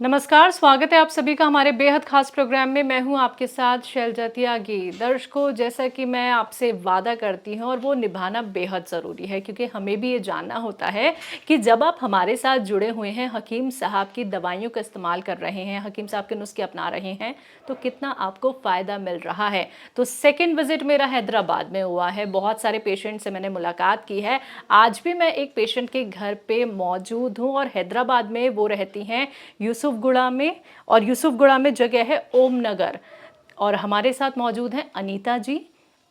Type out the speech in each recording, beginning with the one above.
नमस्कार, स्वागत है आप सभी का हमारे बेहद खास प्रोग्राम में। मैं हूं आपके साथ शैलजा त्यागी। दर्शकों, जैसा कि मैं आपसे वादा करती हूं और वो निभाना बेहद ज़रूरी है, क्योंकि हमें भी ये जानना होता है कि जब आप हमारे साथ जुड़े हुए हैं, हकीम साहब की दवाइयों का इस्तेमाल कर रहे हैं, हकीम साहब के नुस्खे अपना रहे हैं, तो कितना आपको फ़ायदा मिल रहा है। तो सेकेंड विजिट मेरा हैदराबाद में हुआ है। बहुत सारे पेशेंट से मैंने मुलाकात की है। आज भी मैं एक पेशेंट के घर पे मौजूद हूँ और हैदराबाद में वो रहती हैं यूसुफगुड़ा में, और यूसुफगुड़ा में जगह है ओम नगर। और हमारे साथ मौजूद हैं अनीता जी।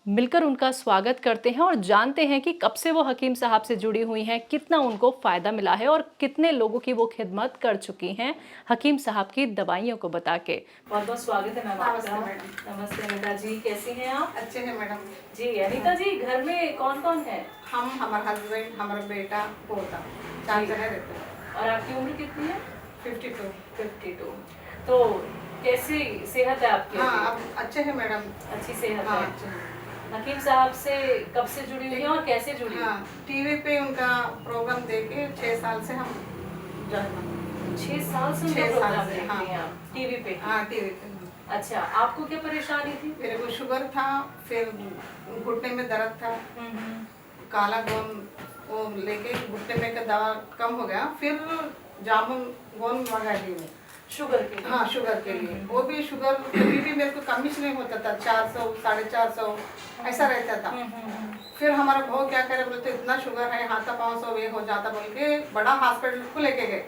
मिलकर उनका स्वागत करते हैं और जानते हैं कि कब से वो हकीम साहब से जुड़ी हुई हैं, कितना उनको फ़ायदा मिला है और कितने लोगों की वो खिदमत कर चुकी हैं हकीम साहब की दवाइयों को बता के। बहुत बहुत स्वागत है मैम आपका। नमस्ते अनीता जी, कैसी हैं आप? अच्छे हैं मैडम जी अनीता जी, घर में कौन कौन है? हम, हमारा हस्बैंड, हमारा बेटा, पोता, 4 जने रहते हैं। और आपकी उम्र कितनी है? 52। 52। तो कैसी सेहत है आपकी? हाँ, अब अच्छे हैं मैडम। अच्छी सेहत हाँ, है। अच्छे हैं। हकीम साहब से कब से जुड़ी हुई हैं और कैसे जुड़ी हुई? हाँ, टीवी पे उनका प्रोग्राम देखे 6 साल से हम जॉइन। 6 साल से उनका 6 साल प्रोग्राम से, देखती हाँ। हैं आप टीवी पे? हाँ, टीवी पे। अच्छा, आपको क्या परेशानी थी? मेरे को शुगर था, फिर घुटने में दर्द था, काला गोंद वो लेके घुटने में का दवा कम हो गया, फिर जामुन गोंद मंगा दी मैं। शुगर के लिए? हाँ, शुगर के लिए। वो भी शुगर कभी भी मेरे को कम ही नहीं होता था, 400 450 ऐसा रहता था। फिर हमारा भाव क्या करे, बोले तो इतना शुगर है, हाथा 500 ये हो जाता बोल के बड़ा हॉस्पिटल को लेके गए।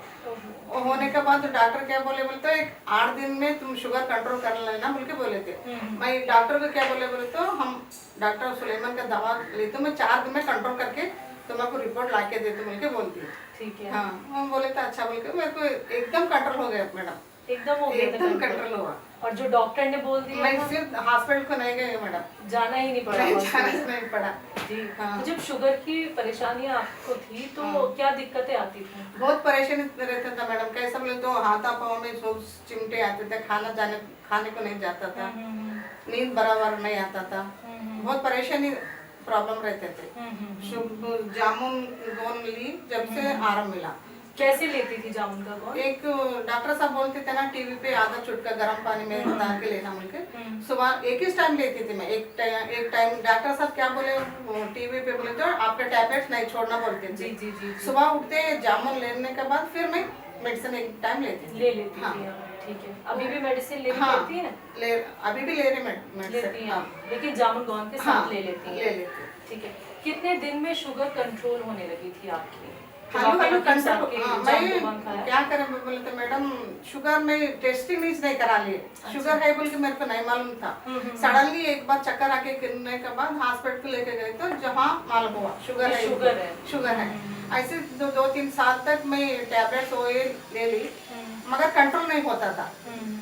वो होने के बाद डॉक्टर क्या बोले, बोले तो एक 8 दिन में तुम शुगर कंट्रोल कर लेना बोल के बोले थे। मैं डॉक्टर को क्या बोले, बोले तो हम डॉक्टर सुलेमान का दवा लेते हूँ, मैं 4 दिन में कंट्रोल करके तुम्हारे रिपोर्ट ला के देते बोल के बोलती है। ठीक है। हाँ, हम बोले तो अच्छा बोल के मेरे को एकदम कंट्रोल हो गया मैडम। एकदम हो गया था एकदम कंट्रोल? कंट्रोल हुआ। और जो डॉक्टर ने बोल दिया मैं था? फिर हॉस्पिटल को नहीं गई मैडम, जाना ही नहीं पड़ा? नहीं हॉस्पिटल? जाना नहीं पड़ा। जी। हाँ। तो जब शुगर की परेशानियां आपको थी तो हाँ। क्या दिक्कतें आती थी? बहुत परेशानी रहता था मैडम, कैसा बोले तो हाथा पाँव में सब चिमटे आते थे, खाने को नहीं जाता था, नींद बराबर नहीं आता था, बहुत परेशानी प्रॉब्लम रहते थे। जामुन गोंद ली जब से आराम मिला। कैसे लेती थी जामुन का गोंद? एक डॉक्टर साहब बोलते थे ना टीवी पे, आधा चुटका गर्म पानी में डाल के लेना बोल के, सुबह एक ही टाइम लेती थी मैं। एक टाइम डॉक्टर साहब क्या बोले टीवी पे, बोले तो आपके टैबलेट्स नहीं छोड़ना बोलते थे। जी जी जी। सुबह उठते जामुन लेने के बाद फिर मैं मेडिसिन एक टाइम लेती थी। ले लेती हाँ। थी आप? ठीक है। अभी भी मेडिसिन हाँ, लेती हैं? अभी भी ले रही लेती मेडिसिन। हैं, हाँ, लेकिन जामुन गोंद के हाँ, साथ ले लेती हैं? ले लेती। ठीक है। कितने दिन में शुगर कंट्रोल होने लगी थी आपकी? Hello hello control. मैं मैं क्या करें, बोले तो मैडम शुगर में टेस्टिंग नहीं करा लिए। शुगर है बोल के मेरे को नहीं मालूम था। सडनली एक बार चक्कर आके गिरने के बाद हॉस्पिटल को लेके गए तो जहाँ मालूम हुआ शुगर है, शुगर है। ऐसे 2-3 साल तक मैं टैबलेट्स वो ले ली, मगर कंट्रोल नहीं होता था।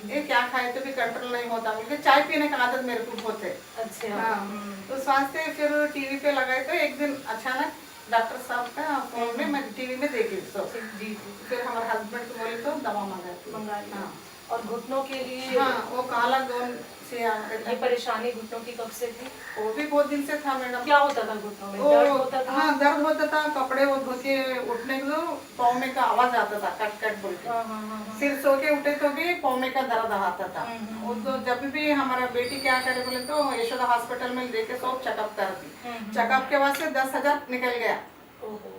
ये क्या खाए तो भी कंट्रोल नहीं होता बोल के चाय पीने का आदत मेरे को बहुत है। अच्छा। हाँ, तो स्वास्थ्य फिर टीवी पे लगाए तो एक दिन अचानक डॉक्टर साहब का फोन में मैं टीवी में देखी तो जी। फिर हमारे हस्बैंड को बोले तो दवा मंगाई। हाँ। और घुटनों के लिए? हाँ, वो काला गोंद से ये परेशानी घुटनों की कब से थी? वो भी बहुत दिन से था मैडम। क्या होता था घुटनों में? दर्द होता था? हाँ, दर्द होता था, कपड़े वो धो के उठने को पाँव में का आवाज आता था, कट कट बोल के। फिर सो के उठे तो भी पाँव में का दर्द आता था। वो तो जब भी हमारा बेटी क्या करे बोले तो यशोदा हॉस्पिटल में लेके सब चेकअप कर दी। चेकअप के बाद से 10,000 निकल गया।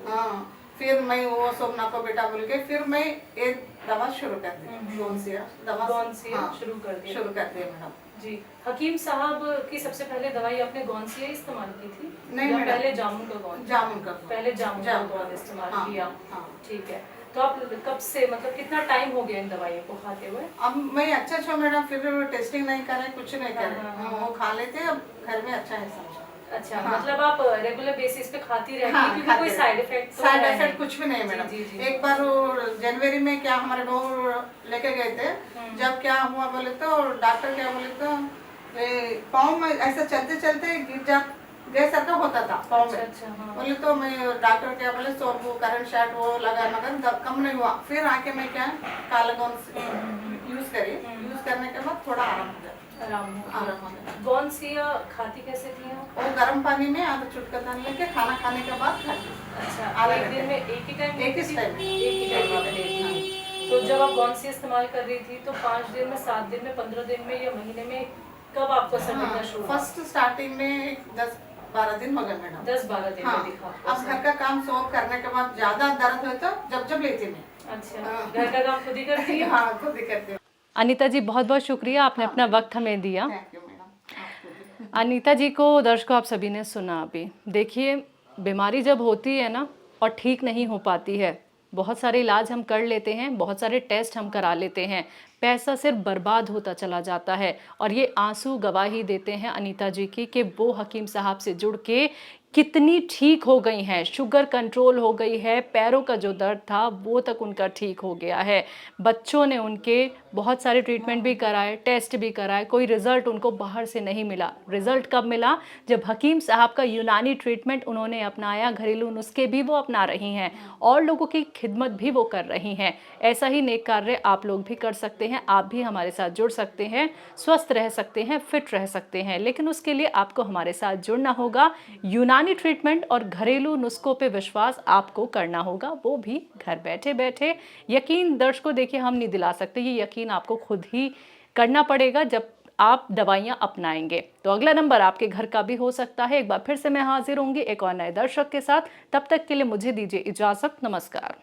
हाँ, फिर मैं वो सब नापो बेटा बोल के फिर मैं एक दवा शुरू कर दी, गोंसिया दवा। हाँ, शुरू कर दिया मैडम। जी। हकीम साहब की सबसे पहले दवाई आपने गोंसिया इस्तेमाल की थी? नहीं मैडम, पहले जामुन का गोंद? पहले जामुन का गोंद इस्तेमाल किया। ठीक है। तो आप कब से, मतलब कितना टाइम हो गया इन दवाइयों को खाते हुए? अब मैं अच्छा मैडम, फिर टेस्टिंग नहीं करे, कुछ नहीं करे, वो खा लेते, अब घर में अच्छा है समझो। अच्छा। हाँ। मतलब आप रेगुलर बेसिस पे खाती रहती हैं? क्योंकि कोई साइड इफेक्ट कुछ भी नहीं मैडम। एक बार जनवरी में क्या हमारे बहू लेके गए थे, जब क्या हुआ बोले तो डॉक्टर क्या बोले तो पाँव में ऐसा चलते चलते गिर जा गए सर होता था पाँव में। अच्छा। हाँ। बोले तो मैं डॉक्टर क्या बोले तो वो करंट शॉट वो लगा मगर कम नहीं हुआ। फिर आके मैं क्या काला गोंद यूज करने के बाद थोड़ा आराम हो गया। आराम हो गया। गोंसिया खाती कैसे थी आप? वो गर्म पानी में आधा चुटका डाल लेके खाना खाने के बाद खाती। अच्छा। एक दिन में एक ही टाइम? एक ही टाइम लेती थी। तो जब आप कौन सी इस्तेमाल कर रही थी तो 5 दिन में, 7 दिन में, 15 दिन में या महीने में कब आपको असर दिखना शुरू हुआ? फर्स्ट स्टार्टिंग में 10-12 दिन हो गए मैडम। 10-12 दिन हाँ, में दिखा आपको अब असर? घर का काम सब करने के बाद ज्यादा दर्द हो तो जब लेती मैं। अच्छा, घर का काम खुद ही करती है? हाँ, खुद ही करती हूँ। अनीता जी, बहुत बहुत शुक्रिया, आपने अपना वक्त हमें दिया। थैंक यू मैडम, आपको भी। अनीता जी को, दर्शकों, आप सभी ने सुना अभी। देखिए, बीमारी जब होती है ना और ठीक नहीं हो पाती है, बहुत सारे इलाज हम कर लेते हैं, बहुत सारे टेस्ट हम करा लेते हैं, पैसा सिर्फ बर्बाद होता चला जाता है। और ये आंसू गवाही देते हैं अनीता जी की कि वो हकीम साहब से जुड़ के कितनी ठीक हो गई हैं, शुगर कंट्रोल हो गई है, पैरों का जो दर्द था वो तक उनका ठीक हो गया है। बच्चों ने उनके बहुत सारे ट्रीटमेंट भी कराए, टेस्ट भी कराए, कोई रिजल्ट उनको बाहर से नहीं मिला। रिजल्ट कब मिला? जब हकीम साहब का यूनानी ट्रीटमेंट उन्होंने अपनाया, घरेलू नुस्खे भी वो अपना रही हैं और लोगों की खिदमत भी वो कर रही हैं। ऐसा ही नेक कार्य आप लोग भी कर सकते हैं, आप भी हमारे साथ जुड़ सकते हैं, स्वस्थ रह सकते हैं, फिट रह सकते हैं। लेकिन उसके लिए आपको हमारे साथ जुड़ना होगा। यूनानी ट्रीटमेंट और घरेलू नुस्खों पे विश्वास आपको करना होगा, वो भी घर बैठे बैठे। यकीन, दर्शकों, देखिए, हम नहीं दिला सकते, ये यकीन आपको खुद ही करना पड़ेगा जब आप दवाइयां अपनाएंगे। तो अगला नंबर आपके घर का भी हो सकता है। एक बार फिर से मैं हाजिर होंगी एक और नए दर्शक के साथ। तब तक के लिए मुझे दीजिए इजाजत। नमस्कार।